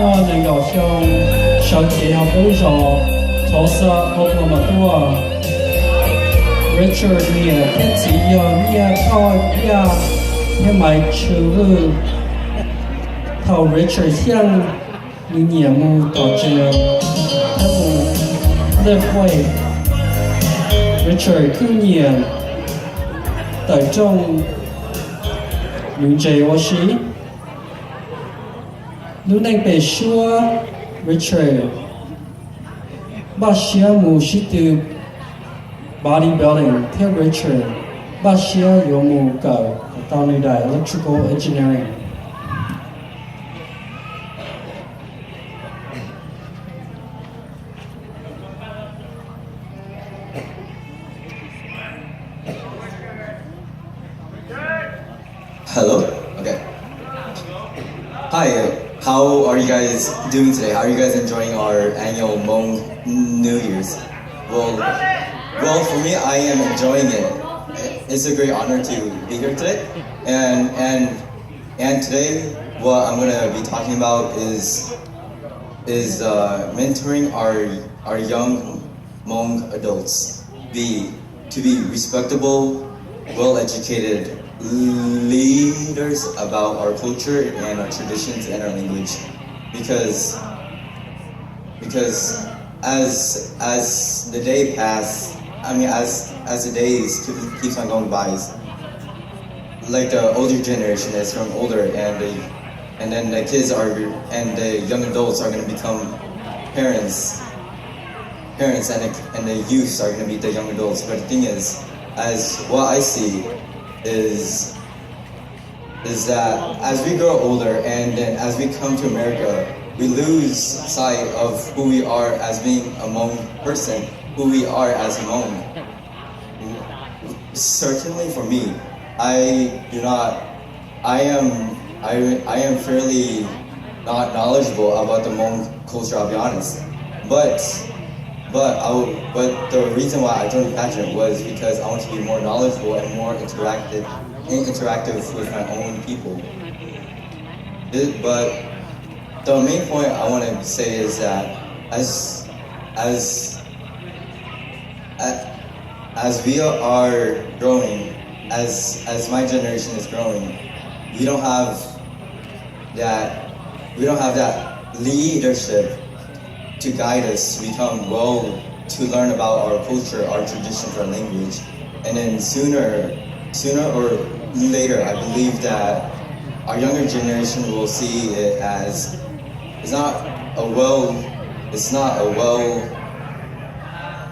我能够向上天要分手，从此我那么多。Richard เนี่ยแค่สียอเนี่ยทอดยาเนี่ยหมายชื่อเท่า Richard เที่ยงมีเนี่ยมูต่อเจอถ้ามูเลิกไว้ Richard คือเนี่ยแต่จง明ใจว่าสิรู้ในเปชัว Richard บ้าเชียมูชิตูbodybuilding เที่ยว Richard บ้าเชียโยมูเก่าตอนนี้ได้ electrical engineering Hello? Okay. Hi, how are you guys doing today? How are you guys enjoying our annual Hmong New Year's? Well, for me, I am enjoying it. It's a great honor to be here today. And today, what I'm gonna be talking about is mentoring our young Hmong adults to be respectable, well-educated leaders about our culture and our traditions and our language, because as the day pass, as the days keeps on going by, like the older generation is growing older, and then the kids and the young adults are going to become parents, and the youths are going to be the young adults. But the thing is, as what I see is that as we grow older and then as we come to America, we lose sight of who we are as being a Hmong person, who we are as Hmong. Certainly for me, I am fairly not knowledgeable about the Hmong culture, I'll be honest. But the reason why I joined Pageant was because I want to be more knowledgeable and more interactive with my own people. But the main point I want to say is that as we are growing, as my generation is growing, we don't have that leadership to guide us to to learn about our culture, our traditions, our language. And then sooner or later, I believe that our younger generation will see it as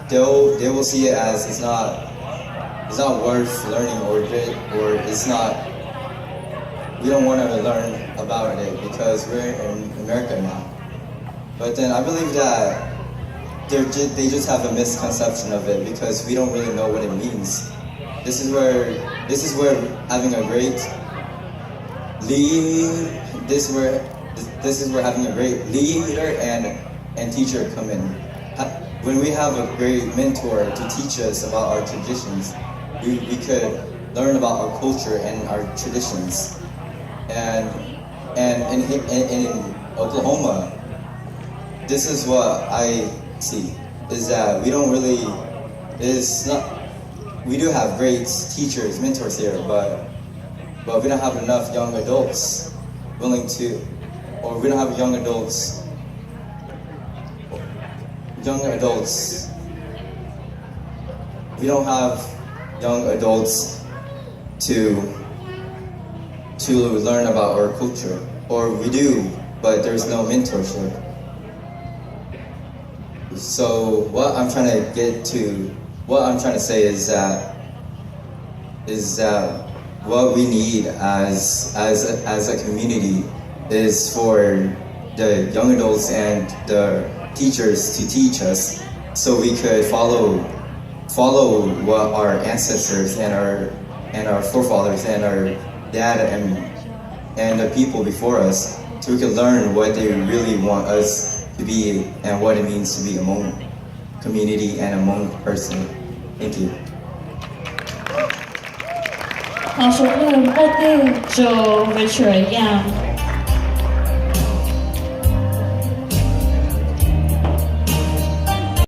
they will see it as it's not worth learning, or it's not, we don't want to learn about it because we're in America now. But then I believe that they just have a misconception of it because we don't really know what it means. This is where having a great having a great leader and teacher come in. When we have a great mentor to teach us about our traditions, we could learn about our culture and our traditions. And in Oklahoma, this is what I see, is that we do have great teachers, mentors here, but we don't have enough young adults we don't have young adults to learn about our culture, or we do, but there's no mentorship. So what I'm trying to say is that what we need as a community is for the young adults and the teachers to teach us, so we could follow what our ancestors and our forefathers and our dad and the people before us, so we could learn what they really want us to be and what it means to be a Hmong community and a Hmong person. Thank you. 好，说不定就 Richard 一样。